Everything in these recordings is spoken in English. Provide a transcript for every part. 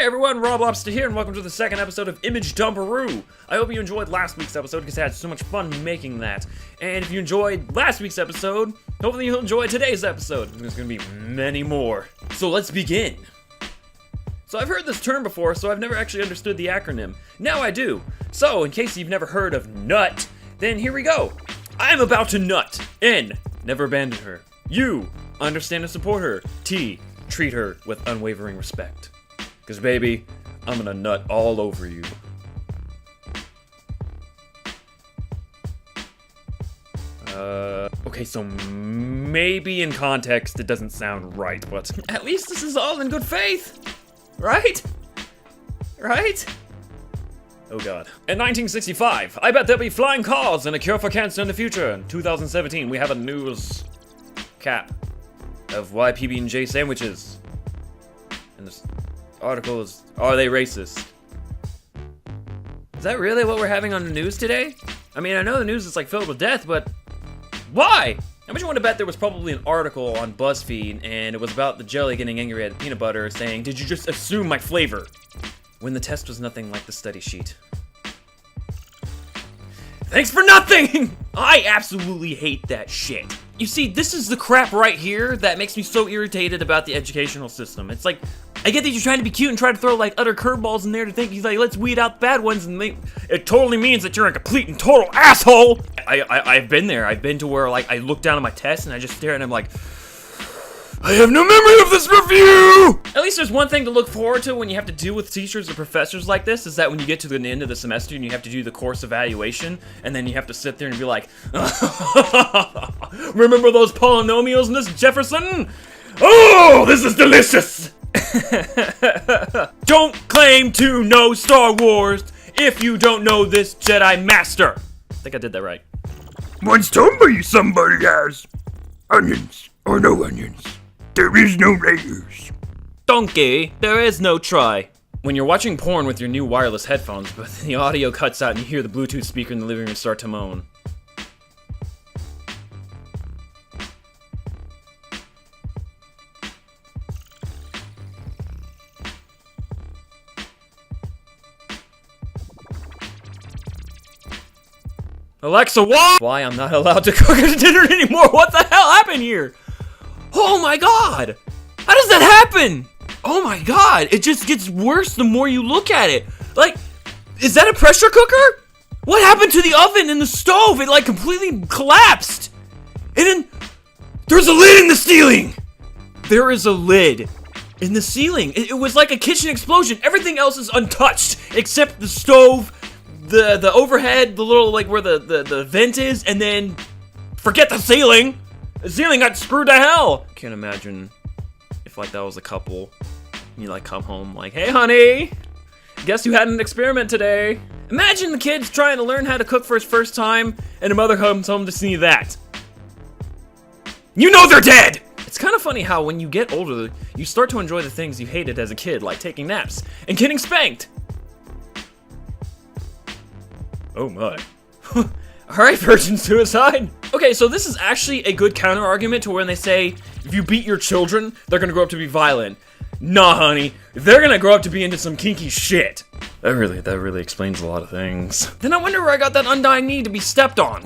Hey everyone, RobLobster here, and welcome to the second episode of Image Dumparoo. I hope you enjoyed last week's episode because I had so much fun making that. And if you enjoyed last week's episode, hopefully you'll enjoy today's episode. There's gonna be many more. So let's begin. So I've heard this term before, so I've never actually understood the acronym. Now I do. So in case you've never heard of NUT, then here we go. I'm about to nut. N, never abandon her. U, understand and support her. T, treat her with unwavering respect. Cause baby, I'm gonna nut all over you. Okay, so maybe in context it doesn't sound right, but at least this is all in good faith, right? Right? Oh god. In 1965, I bet there'll be flying cars and a cure for cancer in the future. In 2017, we have a news cap of why PB&J sandwiches. And this article is, are they racist? Is that really what we're having on the news today? I mean, I know the news is like filled with death, but why? How much you want to bet there was probably an article on BuzzFeed and it was about the jelly getting angry at peanut butter saying, did you just assume my flavor? When the test was nothing like the study sheet. Thanks for nothing! I absolutely hate that shit. You see, this is the crap right here that makes me so irritated about the educational system. It's like, I get that you're trying to be cute and try to throw like other curveballs in there to think he's like, let's weed out the bad ones, and it totally means that you're a complete and total asshole! I've been there. I've been to where like I look down at my test and I just stare and I'm like, I have no memory of this review! At least there's one thing to look forward to when you have to deal with teachers or professors like this, is that when you get to the end of the semester and you have to do the course evaluation, and then you have to sit there and be like, remember those polynomials, Miss Jefferson? Oh, this is delicious! Don't claim to know Star Wars if you don't know this Jedi Master! I think I did that right. Once told me somebody has onions or no onions. There is no layers. Donkey, there is no try. When you're watching porn with your new wireless headphones, but the audio cuts out and you hear the Bluetooth speaker in the living room start to moan. Alexa, what? Why I'm not allowed to cook dinner anymore? What the hell happened here? Oh my god! How does that happen? Oh my god, it just gets worse the more you look at it. Like, is that a pressure cooker? What happened to the oven and the stove? It like completely collapsed. And then, there's a lid in the ceiling! There is a lid in the ceiling. It was like a kitchen explosion. Everything else is untouched, except the stove, the overhead, the little, like, where the vent is, and then, forget the ceiling! The ceiling got screwed to hell! Can't imagine if, like, that was a couple. You, like, come home like, hey, honey! Guess you had an experiment today. Imagine the kid's trying to learn how to cook for his first time, and the mother comes home to see that. You know they're dead! It's kind of funny how when you get older, you start to enjoy the things you hated as a kid, like taking naps and getting spanked. Oh my. Alright, virgin suicide. Okay, so this is actually a good counter argument to when they say, if you beat your children, they're gonna grow up to be violent. Nah, honey, they're gonna grow up to be into some kinky shit. That really explains a lot of things. Then I wonder where I got that undying need to be stepped on.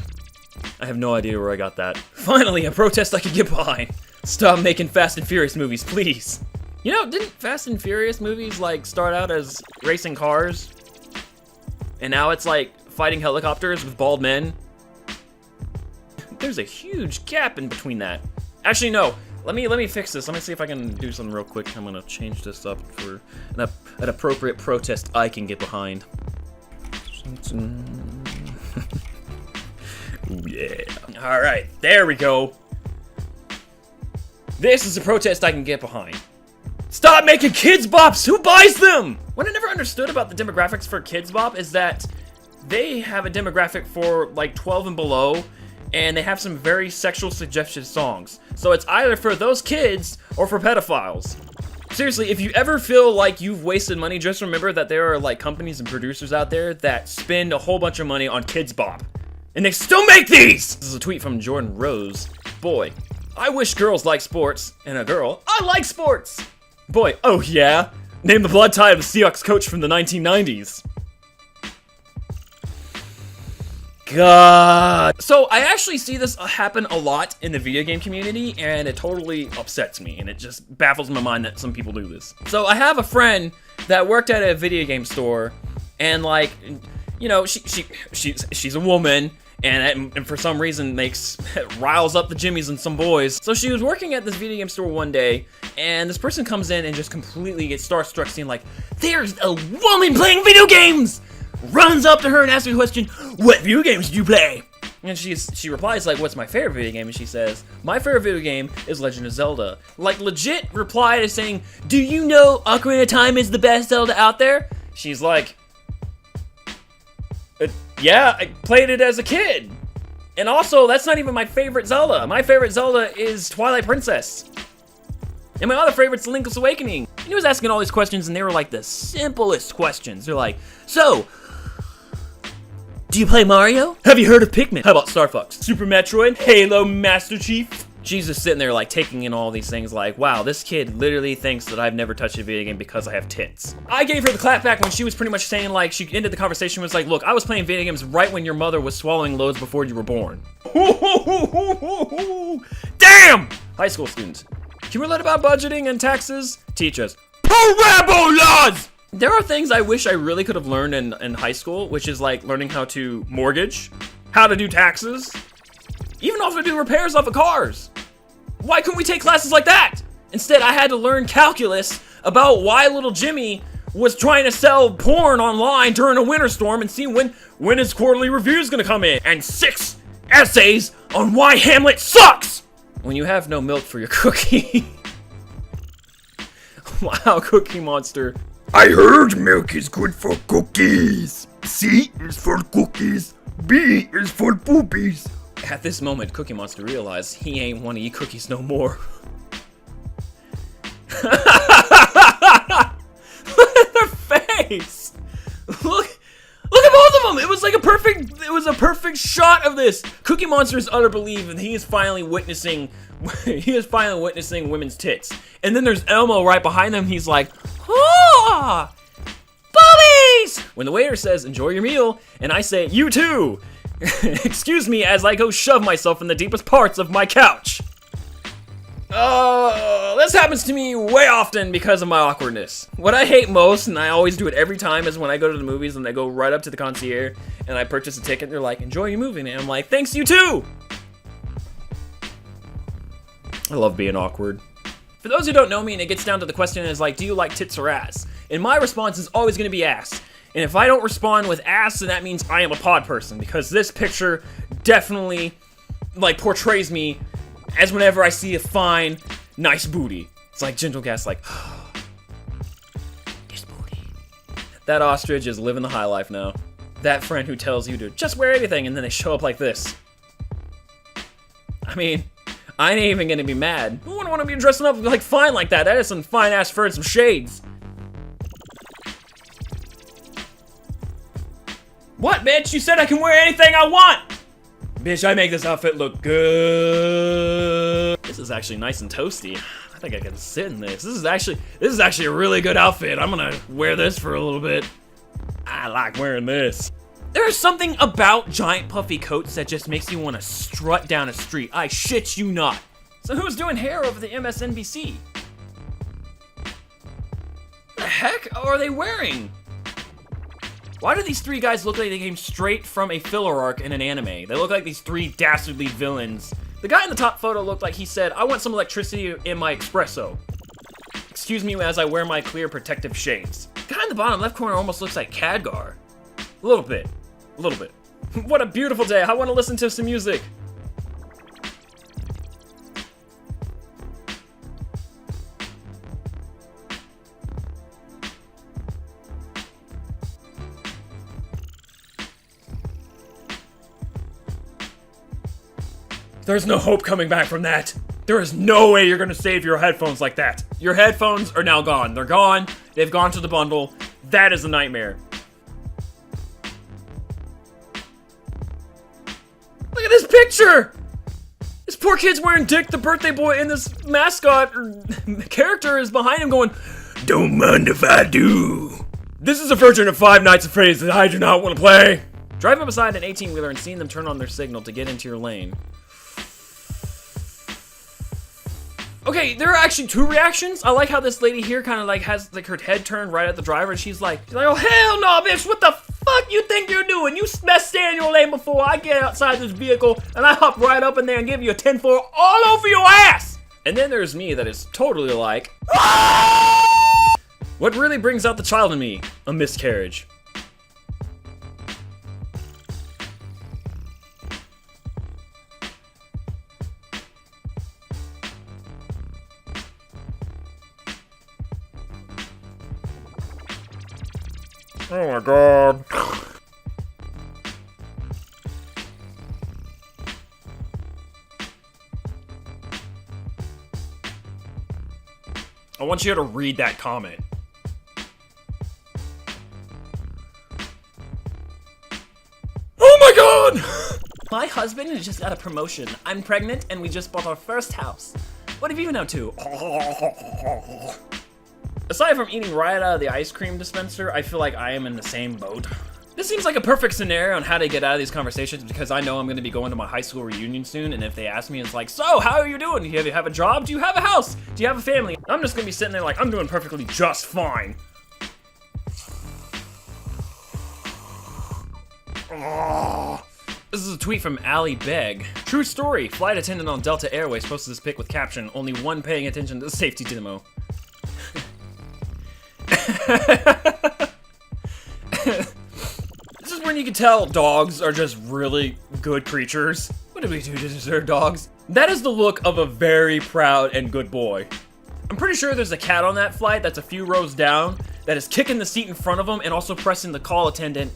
I have no idea where I got that. Finally, a protest I could get behind. Stop making Fast and Furious movies, please. You know, didn't Fast and Furious movies, like, start out as racing cars? And now it's like fighting helicopters with bald men? There's a huge gap in between that. Actually, no. Let me fix this. Let me see if I can do something real quick. I'm gonna change this up for an appropriate protest I can get behind. Ooh, yeah. Alright, there we go. This is a protest I can get behind. Stop making Kids Bops! Who buys them? What I never understood about the demographics for Kids Bop is that they have a demographic for like 12 and below, and they have some very sexual suggestive songs. So it's either for those kids or for pedophiles. Seriously, if you ever feel like you've wasted money, just remember that there are like companies and producers out there that spend a whole bunch of money on Kids Bop. And they still make these! This is a tweet from Jordan Rose. Boy, I wish girls like sports. And a girl, I like sports! Boy, oh yeah? Name the blood tie of the Seahawks coach from the 1990s. God. So I actually see this happen a lot in the video game community, and it totally upsets me, and it just baffles my mind that some people do this. So I have a friend that worked at a video game store, and like, you know, she's a woman, and for some reason riles up the jimmies and some boys. So she was working at this video game store one day, and this person comes in and just completely gets starstruck, seeing like, there's a woman playing video games! Runs up to her and asks her a question, what video games do you play? And she replies like, what's my favorite video game? And she says, my favorite video game is Legend of Zelda. Like, legit reply to saying, do you know Ocarina of Time is the best Zelda out there? She's like, yeah, I played it as a kid. And also, that's not even my favorite Zelda. My favorite Zelda is Twilight Princess. And my other favorite's Link's Awakening. And he was asking all these questions, and they were like the simplest questions. They're like, so, do you play Mario? Have you heard of Pikmin? How about Star Fox? Super Metroid? Halo Master Chief? She's just sitting there like taking in all these things like, wow, this kid literally thinks that I've never touched a video game because I have tits. I gave her the clap back when she was pretty much saying like, she ended the conversation was like, look, I was playing video games right when your mother was swallowing loads before you were born. Damn! High school students. Can we learn about budgeting and taxes? Teach us. Parabolas! There are things I wish I really could have learned in high school, which is like learning how to mortgage, how to do taxes, even how to do repairs off of cars. Why couldn't we take classes like that? Instead, I had to learn calculus about why little Jimmy was trying to sell porn online during a winter storm and see when his quarterly review is gonna come in. And 6 essays on why Hamlet sucks! When you have no milk for your cookie. Wow, Cookie Monster. I heard milk is good for cookies. C is for cookies. B is for boobies. At this moment, Cookie Monster realized he ain't wanna eat cookies no more. Look at their face! Look at both of them! It was a perfect shot of this. Cookie Monster is utter belief, and he is finally witnessing women's tits. And then there's Elmo right behind them. He's like, ah, boobies! When the waiter says, enjoy your meal, and I say, you too! Excuse me as I go shove myself in the deepest parts of my couch. This happens to me way often because of my awkwardness. What I hate most, and I always do it every time, is when I go to the movies and I go right up to the concierge and I purchase a ticket and they're like, enjoy your movie, and I'm like, thanks, you too! I love being awkward. For those who don't know me, and it gets down to the question is like, do you like tits or ass? And my response is always gonna be ass. And if I don't respond with ass, then that means I am a pod person, because this picture definitely, like, portrays me as whenever I see a fine, nice booty. It's like Gentle Gas, like, oh, this booty. That ostrich is living the high life now. That friend who tells you to just wear anything, and then they show up like this. I mean, I ain't even gonna be mad. Who wouldn't want to be dressing up like fine like that? That is some fine ass fur and some shades. What, bitch? You said I can wear anything I want! Bitch, I make this outfit look good. This is actually nice and toasty. I think I can sit in this. This is actually a really good outfit. I'm gonna wear this for a little bit. I like wearing this. There is something about giant puffy coats that just makes you want to strut down a street. I shit you not. So who's doing hair over the MSNBC? What the heck are they wearing? Why do these 3 guys look like they came straight from a filler arc in an anime? They look like these 3 dastardly villains. The guy in the top photo looked like he said, I want some electricity in my espresso. Excuse me as I wear my clear protective shades. The guy in the bottom left corner almost looks like Khadgar. A little bit. What a beautiful day. I want to listen to some music. There's no hope coming back from that. There is no way you're gonna save your headphones like that. Your headphones are now gone. They're gone. They've gone to the bundle. That is a nightmare. Look at this picture! This poor kid's wearing Dick the birthday boy, and this mascot or character is behind him going, Don't mind if I do. This is a version of Five Nights at Freddy's that I do not want to play. Driving beside an 18-wheeler and seeing them turn on their signal to get into your lane. Okay, there are actually two reactions. I like how this lady here kind of like has like her head turned right at the driver, and she's like, oh hell no, bitch, what the fuck you think you're doing? You best stay in your lane before I get outside this vehicle and I hop right up in there and give you a 10-4 all over your ass. And then there's me that is totally like, what really brings out the child in me? A miscarriage. Oh my god. I want you to read that comment. Oh my god! My husband has just got a promotion. I'm pregnant and we just bought our first house. What have you been up to? Aside from eating right out of the ice cream dispenser, I feel like I am in the same boat. This seems like a perfect scenario on how to get out of these conversations because I know I'm going to be going to my high school reunion soon, and if they ask me, it's like, so, how are you doing? Do you have a job? Do you have a house? Do you have a family? I'm just going to be sitting there like, I'm doing perfectly just fine. This is a tweet from Ali Beg. True story, flight attendant on Delta Airways posted this pic with caption, only one paying attention to the safety demo. This is when you can tell dogs are just really good creatures. What did we do to deserve dogs? That is the look of a very proud and good boy. I'm pretty sure there's a cat on that flight that's a few rows down that is kicking the seat in front of him and also pressing the call attendant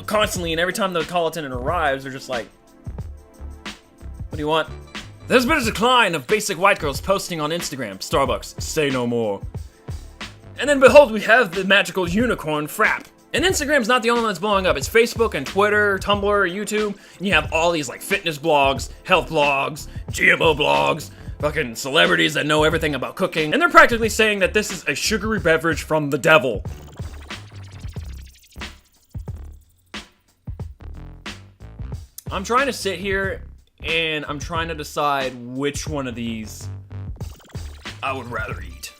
constantly, and every time the call attendant arrives, they're just like, what do you want? There's been a decline of basic white girls posting on Instagram. Starbucks, say no more. And then behold, we have the magical unicorn Frap. And Instagram's not the only one that's blowing up. It's Facebook and Twitter, Tumblr, YouTube, and you have all these like fitness blogs, health blogs, GMO blogs, fucking celebrities that know everything about cooking, and they're practically saying that this is a sugary beverage from the devil. I'm trying to sit here and I'm trying to decide which one of these I would rather eat.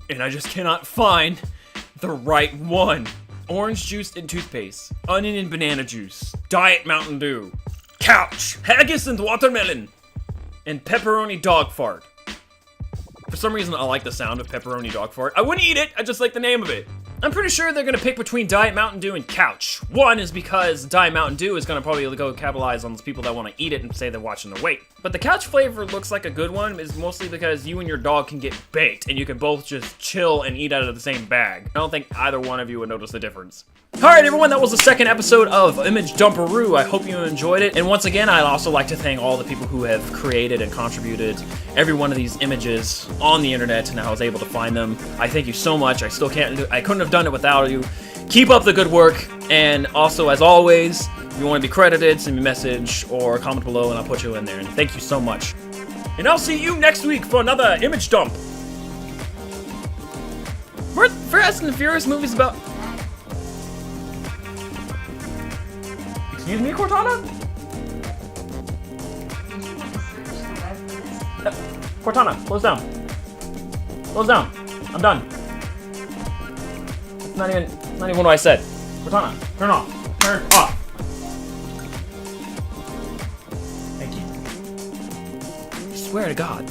And I just cannot find the right one. Orange juice and toothpaste, onion and banana juice, Diet Mountain Dew, couch, haggis and watermelon, and pepperoni dog fart. For some reason, I like the sound of pepperoni dog fart. I wouldn't eat it, I just like the name of it. I'm pretty sure they're gonna pick between Diet Mountain Dew and couch. One is because Diet Mountain Dew is gonna probably go capitalize on those people that wanna eat it and say they're watching their weight. But the couch flavor looks like a good one is mostly because you and your dog can get baked and you can both just chill and eat out of the same bag. I don't think either one of you would notice the difference. Alright everyone, that was the second episode of Image Dumparoo. I hope you enjoyed it. And once again, I'd also like to thank all the people who have created and contributed every one of these images on the internet, and I was able to find them. I thank you so much. I couldn't have done it without you. Keep up the good work, and also, as always, if you want to be credited, send me a message or comment below and I'll put you in there. And thank you so much. And I'll see you next week for another image dump. We're Fast and the Furious movies about... Excuse me, Cortana? Cortana, close down. Close down. I'm done. It's not even what I said. Cortana, turn off. Turn off. Thank you. I swear to God.